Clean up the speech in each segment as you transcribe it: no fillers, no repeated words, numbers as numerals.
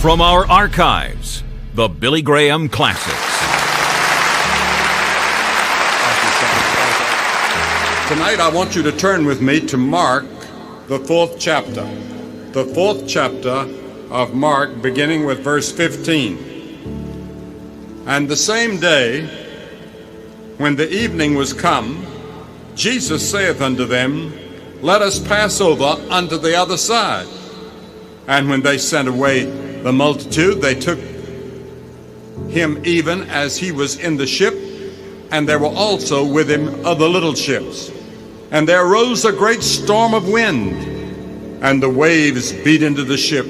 From our archives, the Billy Graham Classics. Tonight I want you to turn with me to Mark, the 4th chapter. The 4th chapter of Mark, beginning with verse 15. And the same day, when the evening was come, Jesus saith unto them, Let us pass over unto the other side. And when they sent away the multitude, they took him even as he was in the ship, and there were also with him other little ships. And there arose a great storm of wind, and the waves beat into the ship,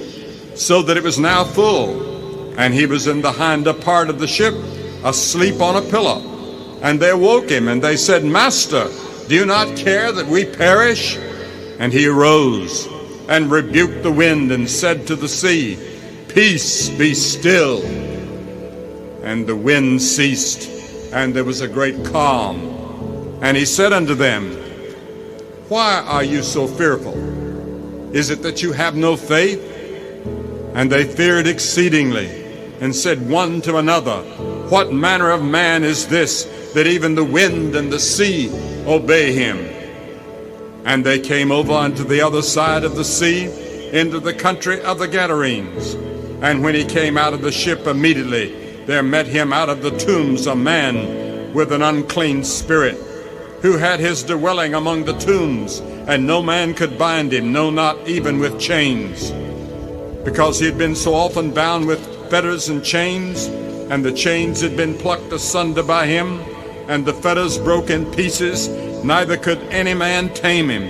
so that it was now full. And he was in the hinder part of the ship, asleep on a pillow. And they awoke him, and they said, Master, do you not care that we perish? And he arose, and rebuked the wind, and said to the sea, Peace, be still. And the wind ceased, and there was a great calm. And he said unto them, Why are you so fearful? Is it that you have no faith? And they feared exceedingly, and said one to another, What manner of man is this, that even the wind and the sea obey him? And they came over unto the other side of the sea, into the country of the Gadarenes. And when he came out of the ship, immediately there met him out of the tombs a man with an unclean spirit, who had his dwelling among the tombs, and no man could bind him, no, not even with chains, because he had been so often bound with fetters and chains, and the chains had been plucked asunder by him, and the fetters broke in pieces, neither could any man tame him.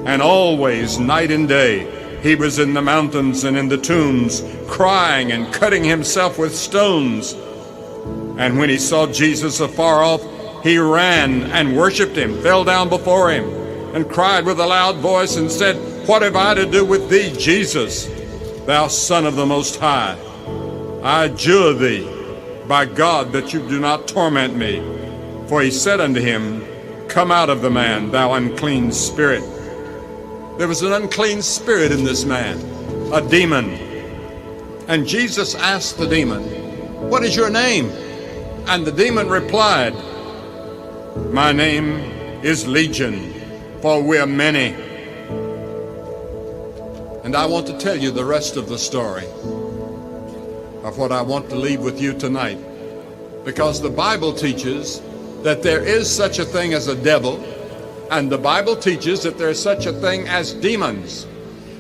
And always, night and day, he was in the mountains and in the tombs, crying and cutting himself with stones. And when he saw Jesus afar off, he ran and worshipped him, fell down before him, and cried with a loud voice and said, What have I to do with thee, Jesus, thou Son of the Most High? I adjure thee by God that you do not torment me. For he said unto him, Come out of the man, thou unclean spirit. There was an unclean spirit in this man, a demon. And Jesus asked the demon, What is your name? And the demon replied, My name is Legion, for we are many. And I want to tell you the rest of the story of what I want to leave with you tonight, because the Bible teaches that there is such a thing as a devil, and the Bible teaches that there is such a thing as demons.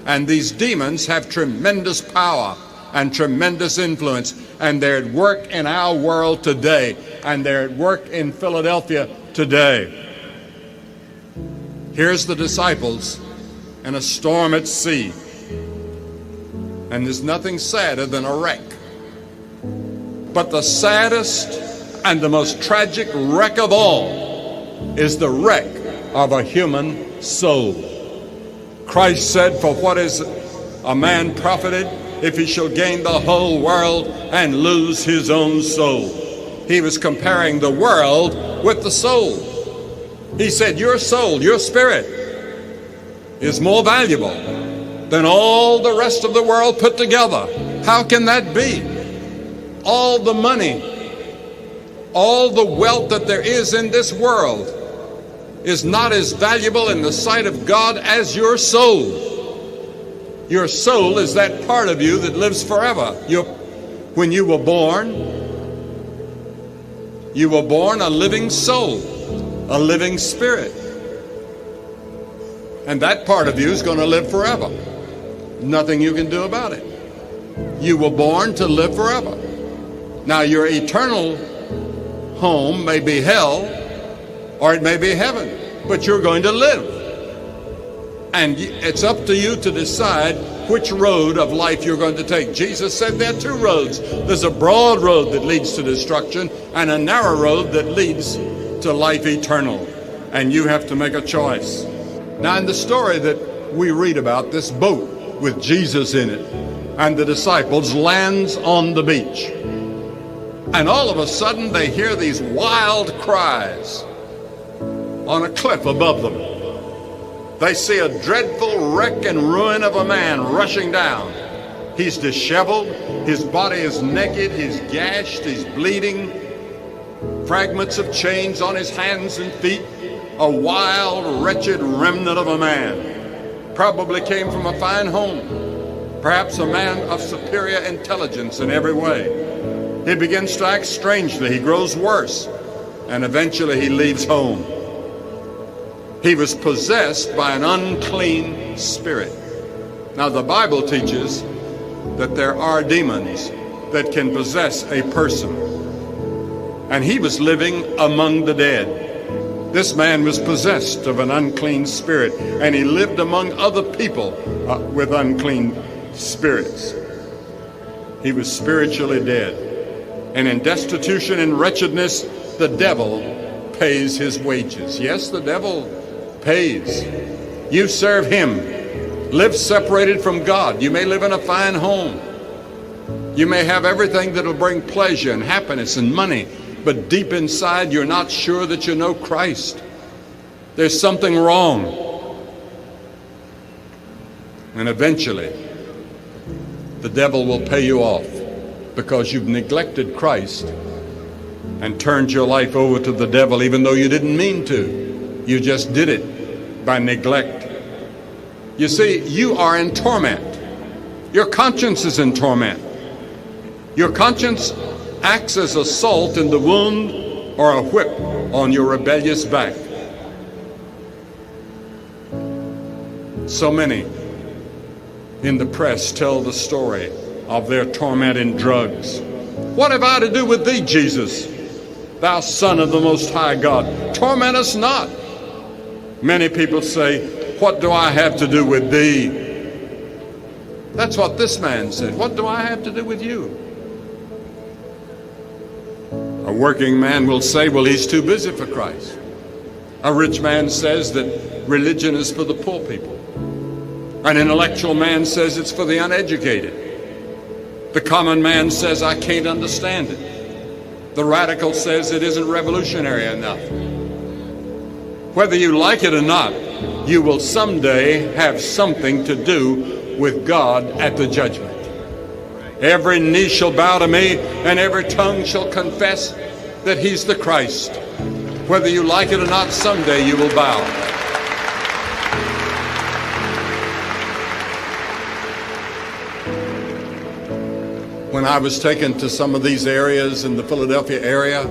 And these demons have tremendous power and tremendous influence, and they're at work in our world today, and they're at work in Philadelphia today. Here's the disciples in a storm at sea, and there's nothing sadder than a wreck. But the saddest and the most tragic wreck of all is the wreck of a human soul. Christ said, For what is a man profited if he shall gain the whole world and lose his own soul? He was comparing the world with the soul. He said, Your soul, your spirit, is more valuable than all the rest of the world put together. How can that be? All the money, all the wealth that there is in this world is not as valuable in the sight of God as your soul. Your soul is that part of you that lives forever. When you were born a living soul, a living spirit. And that part of you is going to live forever. Nothing you can do about it. You were born to live forever. Now, your eternal home may be hell, or it may be heaven, but you're going to live. And it's up to you to decide which road of life you're going to take. Jesus said there are two roads. There's a broad road that leads to destruction, and a narrow road that leads to life eternal. And you have to make a choice. Now, in the story that we read about, this boat with Jesus in it and the disciples lands on the beach. And all of a sudden they hear these wild cries on a cliff above them. They see a dreadful wreck and ruin of a man rushing down. He's disheveled. His body is naked. He's gashed. He's bleeding. Fragments of chains on his hands and feet. A wild, wretched remnant of a man. Probably came from a fine home. Perhaps a man of superior intelligence in every way. He begins to act strangely. He grows worse. And eventually he leaves home. He was possessed by an unclean spirit. Now the Bible teaches that there are demons that can possess a person. And he was living among the dead. This man was possessed of an unclean spirit, and he lived among other people with unclean spirits. He was spiritually dead. And in destitution and wretchedness, the devil pays his wages. Yes, the devil pays. You serve him. Live separated from God. You may live in a fine home. You may have everything that will bring pleasure and happiness and money, but deep inside you're not sure that you know Christ. There's something wrong. And eventually, the devil will pay you off because you've neglected Christ and turned your life over to the devil even though you didn't mean to. You just did it by neglect. You see, you are in torment. Your conscience is in torment. Your conscience acts as a salt in the wound or a whip on your rebellious back. So many in the press tell the story of their torment in drugs. What have I to do with thee, Jesus, thou Son of the Most High God? Torment us not. Many people say, what do I have to do with thee? That's what this man said. What do I have to do with you? A working man will say, well, he's too busy for Christ. A rich man says that religion is for the poor people. An intellectual man says it's for the uneducated. The common man says, I can't understand it. The radical says it isn't revolutionary enough. Whether you like it or not, you will someday have something to do with God at the judgment. Every knee shall bow to me, and every tongue shall confess that he's the Christ. Whether you like it or not, someday you will bow. When I was taken to some of these areas in the Philadelphia area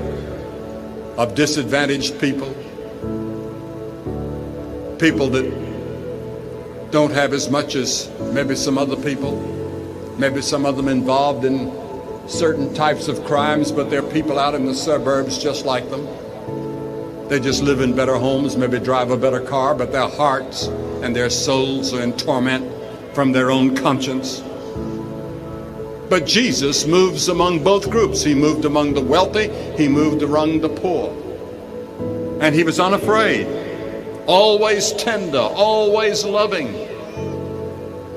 of disadvantaged people, people that don't have as much as maybe some other people, maybe some of them involved in certain types of crimes, but they're people out in the suburbs just like them. They just live in better homes, maybe drive a better car, but their hearts and their souls are in torment from their own conscience. But Jesus moves among both groups. He moved among the wealthy, he moved among the poor. And he was unafraid, always tender, always loving.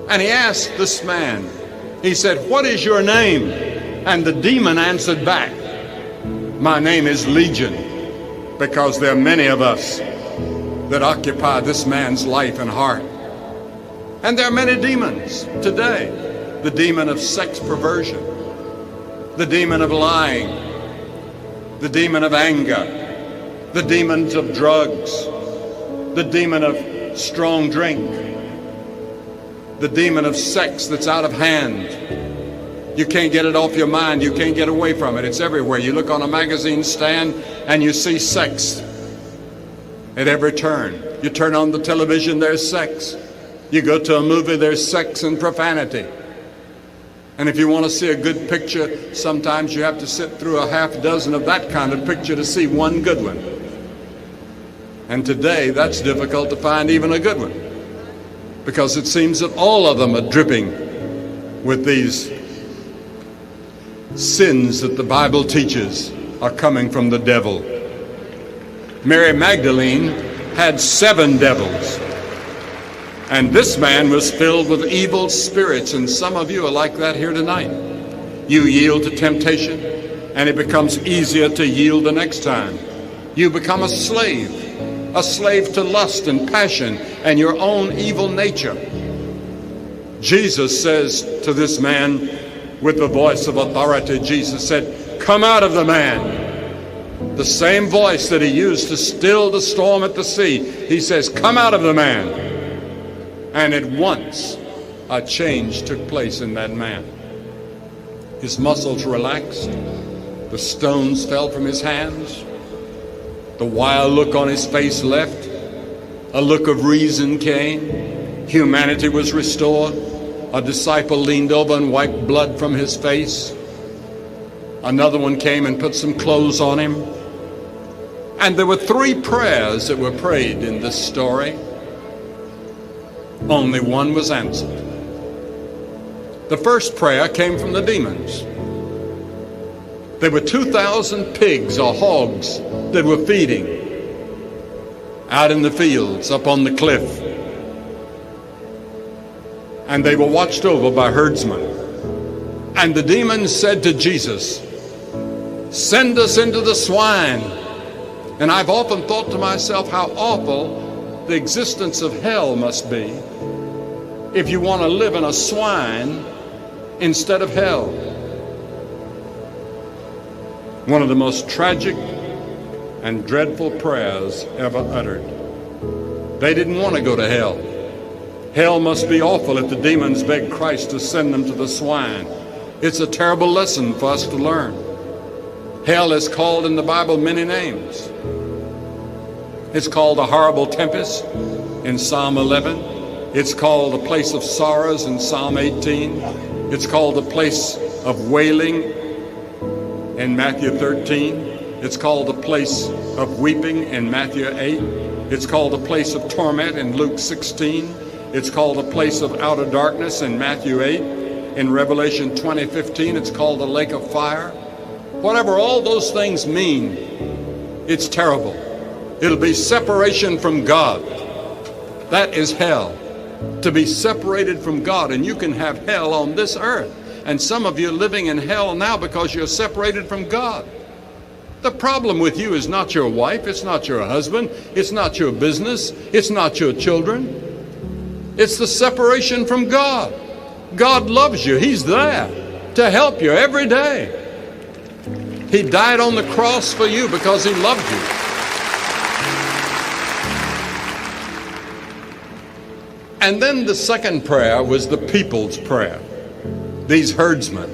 And he asked this man, he said, what is your name? And the demon answered back, my name is Legion, because there are many of us that occupy this man's life and heart. And there are many demons today. The demon of sex perversion, the demon of lying, the demon of anger, the demons of drugs, the demon of strong drink, the demon of sex that's out of hand. You can't get it off your mind. You can't get away from it. It's everywhere. You look on a magazine stand and you see sex at every turn. You turn on the television, there's sex. You go to a movie, there's sex and profanity. And if you want to see a good picture, sometimes you have to sit through a half dozen of that kind of picture to see one good one. And today, that's difficult to find even a good one, because it seems that all of them are dripping with these sins that the Bible teaches are coming from the devil. Mary Magdalene had 7 devils. And this man was filled with evil spirits, and some of you are like that here tonight. You yield to temptation, and it becomes easier to yield the next time. You become a slave to lust and passion and your own evil nature. Jesus says to this man with the voice of authority, Jesus said, "Come out of the man." The same voice that he used to still the storm at the sea, he says, "Come out of the man." And at once a change took place in that man. His muscles relaxed. The stones fell from his hands. The wild look on his face left. A look of reason came. Humanity was restored. A disciple leaned over and wiped blood from his face. Another one came and put some clothes on him. And there were 3 prayers that were prayed in this story. Only one was answered. The first prayer came from the demons. There were 2,000 pigs or hogs that were feeding out in the fields up on the cliff. And they were watched over by herdsmen. And the demons said to Jesus, "Send us into the swine." And I've often thought to myself how awful the existence of hell must be if you want to live in a swine instead of hell. One of the most tragic and dreadful prayers ever uttered. They didn't want to go to hell. Hell must be awful if the demons begged Christ to send them to the swine. It's a terrible lesson for us to learn. Hell is called in the Bible many names. It's called a horrible tempest in Psalm 11. It's called a place of sorrows in Psalm 18. It's called a place of wailing in Matthew 13. It's called a place of weeping in Matthew 8. It's called a place of torment in Luke 16. It's called a place of outer darkness in Matthew 8. In Revelation 20:15, it's called a lake of fire. Whatever all those things mean, it's terrible. It'll be separation from God. That is hell. To be separated from God. And you can have hell on this earth. And some of you are living in hell now because you're separated from God. The problem with you is not your wife, it's not your husband, it's not your business, it's not your children. It's the separation from God. God loves you. He's there to help you every day. He died on the cross for you because he loved you. And then the second prayer was the people's prayer. These herdsmen,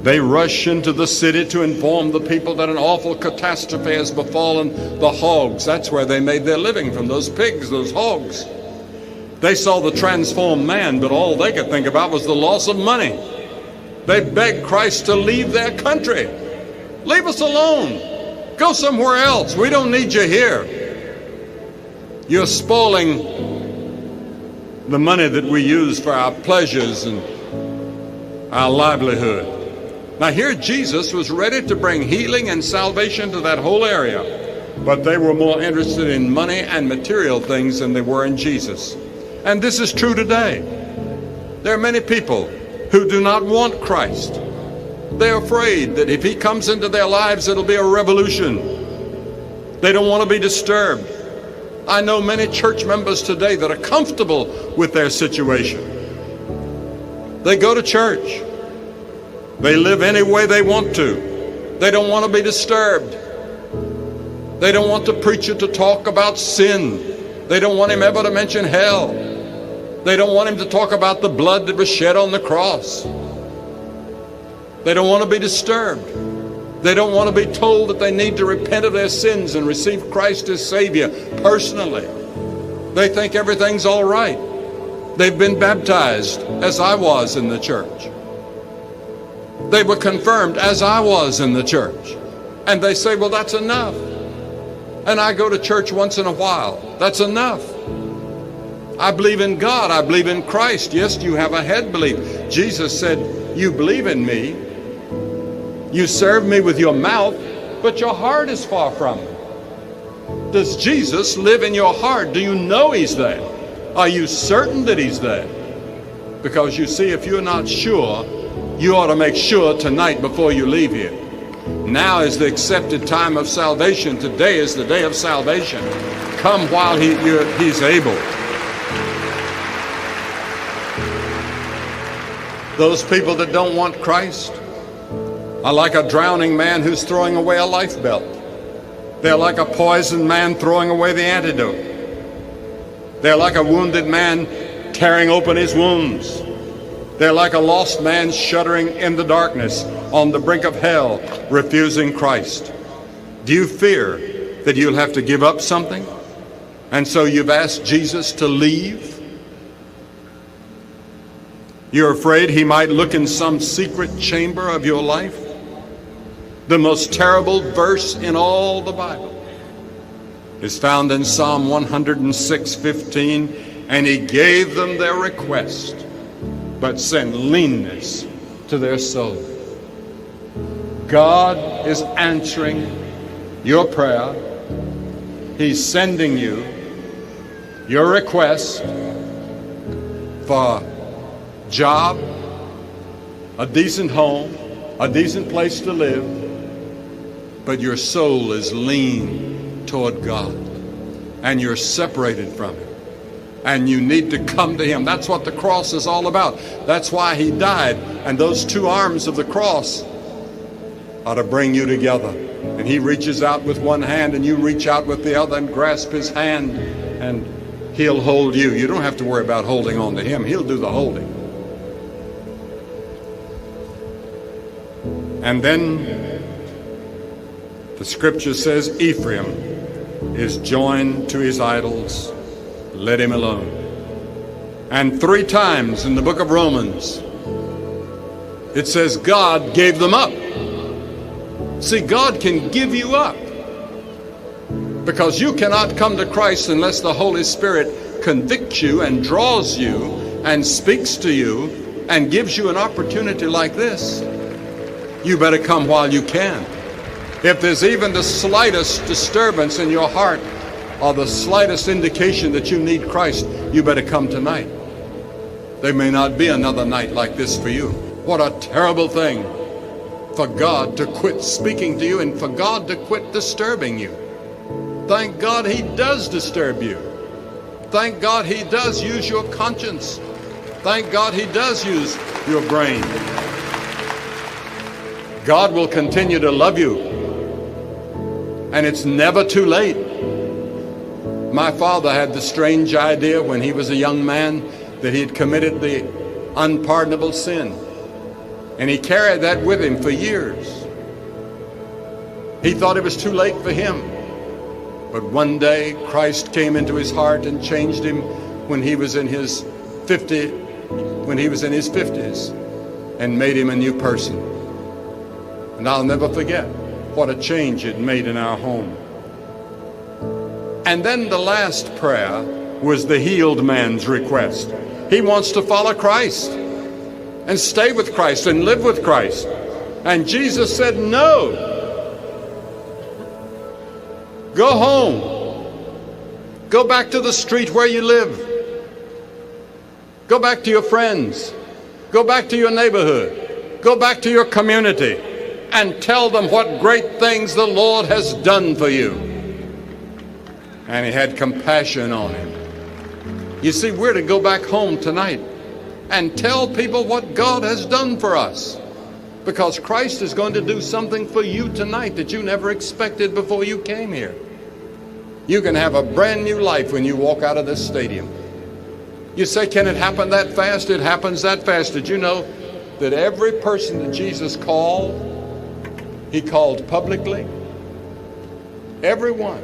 they rush into the city to inform the people that an awful catastrophe has befallen the hogs. That's where they made their living, from those pigs, those hogs. They saw the transformed man, but all they could think about was the loss of money. They begged Christ to leave their country. Leave us alone. Go somewhere else. We don't need you here. You're spoiling the money that we use for our pleasures and our livelihood. Now here Jesus was ready to bring healing and salvation to that whole area, but they were more interested in money and material things than they were in Jesus. And this is true today. There are many people who do not want Christ. They're afraid that if he comes into their lives, it'll be a revolution. They don't want to be disturbed. I know many church members today that are comfortable with their situation. They go to church. They live any way they want to. They don't want to be disturbed. They don't want the preacher to talk about sin. They don't want him ever to mention hell. They don't want him to talk about the blood that was shed on the cross. They don't want to be disturbed. They don't want to be told that they need to repent of their sins and receive Christ as Savior personally. They think everything's all right. They've been baptized, as I was in the church. They were confirmed, as I was in the church. And they say, well, that's enough. And I go to church once in a while. That's enough. I believe in God. I believe in Christ. Yes, you have a head belief. Jesus said, you believe in me. You serve me with your mouth, but your heart is far from me. Does Jesus live in your heart? Do you know he's there? Are you certain that he's there? Because you see, if you're not sure, you ought to make sure tonight before you leave here. Now is the accepted time of salvation. Today is the day of salvation. Come while he's able. Those people that don't want Christ are like a drowning man who's throwing away a life belt. They're like a poisoned man throwing away the antidote. They're like a wounded man tearing open his wounds. They're like a lost man shuddering in the darkness on the brink of hell, refusing Christ. Do you fear that you'll have to give up something? And so you've asked Jesus to leave? You're afraid he might look in some secret chamber of your life? The most terrible verse in all the Bible is found in Psalm 106:15, and he gave them their request, but sent leanness to their soul. God is answering your prayer. He's sending you your request for job, a decent home, a decent place to live, but your soul is lean toward God, and you're separated from him, and you need to come to him. That's what the cross is all about. That's why he died, and those two arms of the cross are to bring you together. And he reaches out with one hand, and you reach out with the other and grasp his hand, and he'll hold you. You don't have to worry about holding on to him. He'll do the holding. And then the scripture says, Ephraim is joined to his idols. Let him alone. And 3 times in the book of Romans, it says God gave them up. See, God can give you up, because you cannot come to Christ unless the Holy Spirit convicts you and draws you and speaks to you and gives you an opportunity like this. You better come while you can. If there's even the slightest disturbance in your heart or the slightest indication that you need Christ, you better come tonight. There may not be another night like this for you. What a terrible thing for God to quit speaking to you and for God to quit disturbing you. Thank God he does disturb you. Thank God he does use your conscience. Thank God he does use your brain. God will continue to love you, and it's never too late. My father had the strange idea when he was a young man that he had committed the unpardonable sin, and he carried that with him for years. He thought it was too late for him, but one day Christ came into his heart and changed him when he was in his 50s, and made him a new person. And I'll never forget what a change it made in our home. And then the last prayer was the healed man's request. He wants to follow Christ and stay with Christ and live with Christ. And Jesus said, no. Go home. Go back to the street where you live. Go back to your friends. Go back to your neighborhood. Go back to your community and tell them what great things the Lord has done for you. And he had compassion on him. You see, we're to go back home tonight and tell people what God has done for us, because Christ is going to do something for you tonight that you never expected before you came here. You can have a brand new life when you walk out of this stadium. You say, can it happen that fast? It happens that fast. Did you know that every person that Jesus called, he called publicly? Everyone.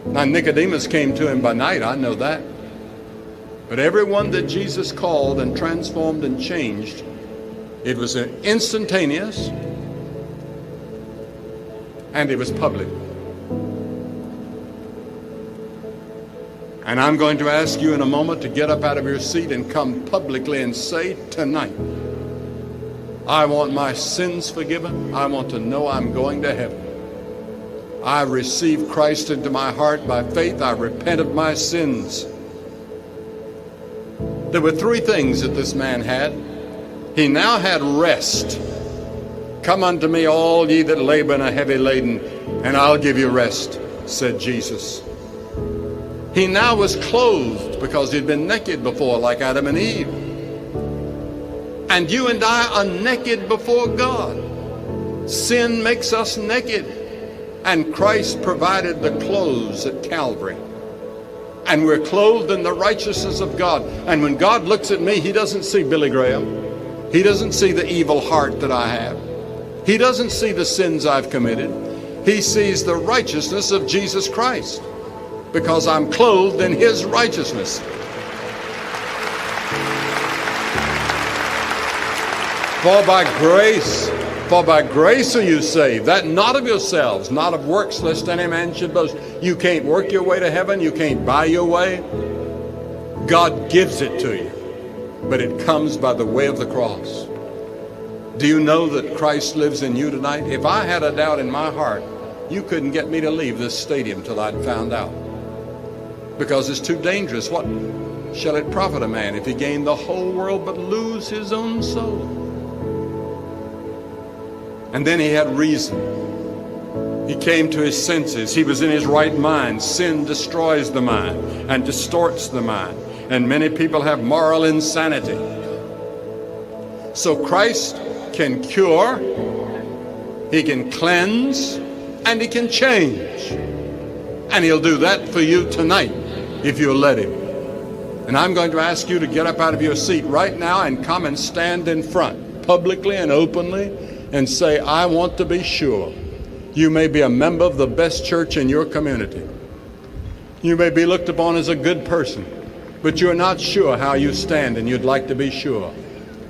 Now, Nicodemus came to him by night, I know that. But everyone that Jesus called and transformed and changed, it was instantaneous, and it was public. And I'm going to ask you in a moment to get up out of your seat and come publicly and say tonight, I want my sins forgiven. I want to know I'm going to heaven. I received Christ into my heart by faith. I repent of my sins. There were 3 things that this man had. He now had rest. Come unto me, all ye that labor and are heavy laden, and I'll give you rest, said Jesus. He now was clothed, because he'd been naked before like Adam and Eve. And you and I are naked before God. Sin makes us naked. And Christ provided the clothes at Calvary. And we're clothed in the righteousness of God. And when God looks at me, he doesn't see Billy Graham. He doesn't see the evil heart that I have. He doesn't see the sins I've committed. He sees the righteousness of Jesus Christ, because I'm clothed in his righteousness. For by grace are you saved, that not of yourselves, not of works, lest any man should boast. You can't work your way to heaven. You can't buy your way. God gives it to you, but it comes by the way of the cross. Do you know that Christ lives in you tonight? If I had a doubt in my heart, you couldn't get me to leave this stadium till I'd found out, because it's too dangerous. What shall it profit a man if he gain the whole world but lose his own soul? And then he had reason. He came to his senses. He was in his right mind. Sin destroys the mind and distorts the mind. And many people have moral insanity. So Christ can cure, he can cleanse, and he can change. And he'll do that for you tonight if you'll let him. And I'm going to ask you to get up out of your seat right now and come and stand in front, publicly and openly, and say, I want to be sure. You may be a member of the best church in your community. You may be looked upon as a good person, but you're not sure how you stand, and you'd like to be sure.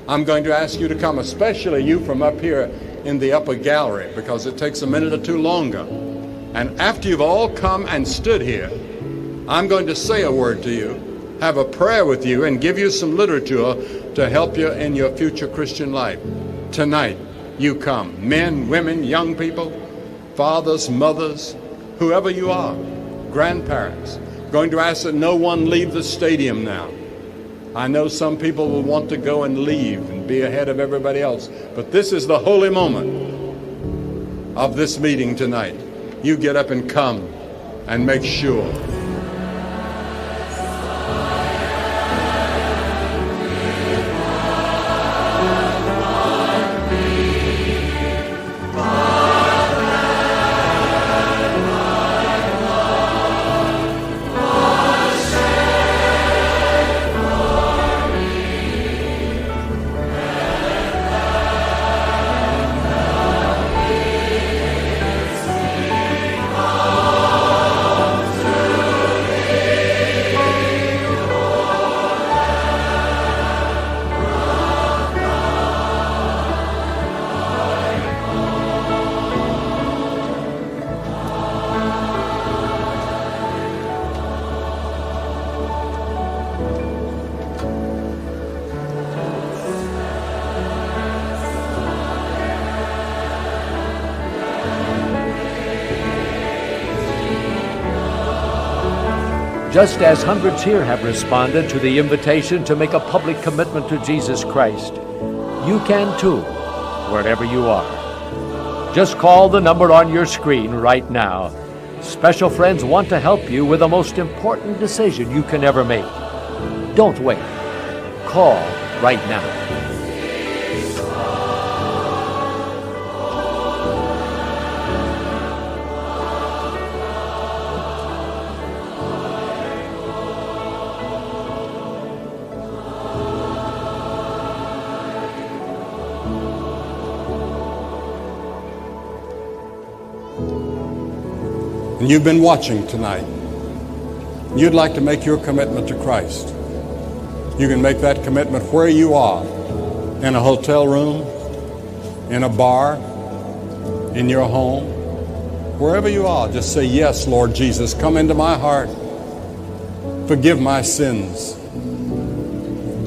I'm going to ask you to come, especially you from up here in the upper gallery, because it takes a minute or two longer. And after you've all come and stood here, I'm going to say a word to you, have a prayer with you, and give you some literature to help you in your future Christian life. Tonight, you come, men, women, young people, fathers, mothers, whoever you are, grandparents. Going to ask that no one leave the stadium now. I know some people will want to go and leave and be ahead of everybody else, but this is the holy moment of this meeting tonight. You get up and come and make sure. Just as hundreds here have responded to the invitation to make a public commitment to Jesus Christ, you can too, wherever you are. Just call the number on your screen right now. Special friends want to help you with the most important decision you can ever make. Don't wait. Call right now. And you've been watching tonight. You'd like to make your commitment to Christ. You can make that commitment where you are, in a hotel room, in a bar, in your home, wherever you are. Just say, yes, Lord Jesus, come into my heart. Forgive my sins.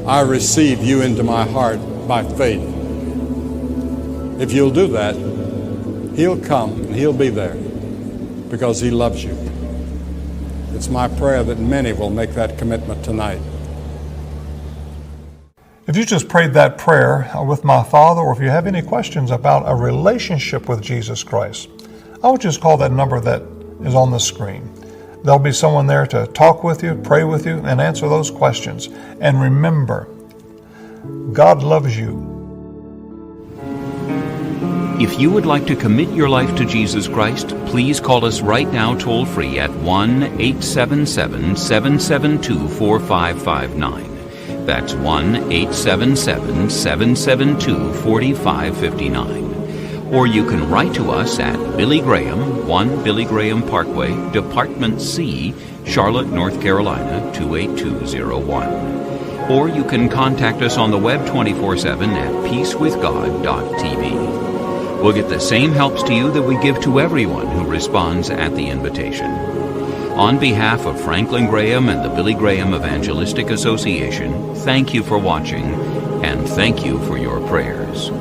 I receive you into my heart by faith. If you'll do that, he'll come and he'll be there, because he loves you. It's my prayer that many will make that commitment tonight. If you just prayed that prayer with my Father, or if you have any questions about a relationship with Jesus Christ, I would just call that number that is on the screen. There'll be someone there to talk with you, pray with you, and answer those questions. And remember, God loves you. If you would like to commit your life to Jesus Christ, please call us right now toll-free at 1-877-772-4559. That's 1-877-772-4559. Or you can write to us at Billy Graham, 1 Billy Graham Parkway, Department C, Charlotte, North Carolina, 28201. Or you can contact us on the web 24/7 at peacewithgod.tv. We'll get the same helps to you that we give to everyone who responds at the invitation. On behalf of Franklin Graham and the Billy Graham Evangelistic Association, thank you for watching, and thank you for your prayers.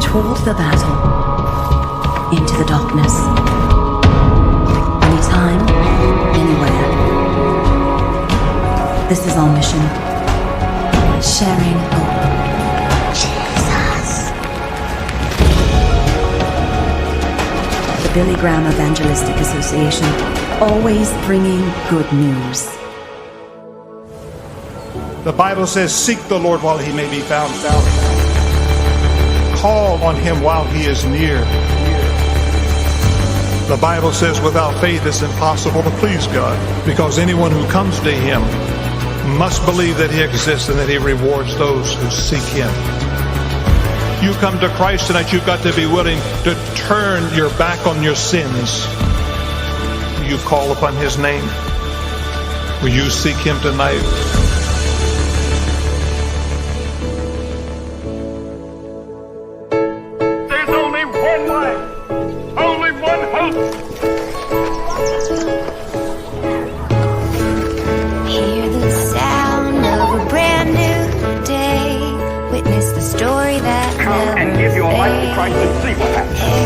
Toward the battle, into the darkness, anytime, anywhere. This is our mission, sharing hope. Jesus. The Billy Graham Evangelistic Association, always bringing good news. The Bible says, seek the Lord while he may be found. Call on him while he is near. The Bible says without faith it's impossible to please God, because anyone who comes to him must believe that he exists and that he rewards those who seek him. You come to Christ tonight, you've got to be willing to turn your back on your sins. Will you call upon his name? Will you seek him tonight? Come and give your life to Christ and see what happens.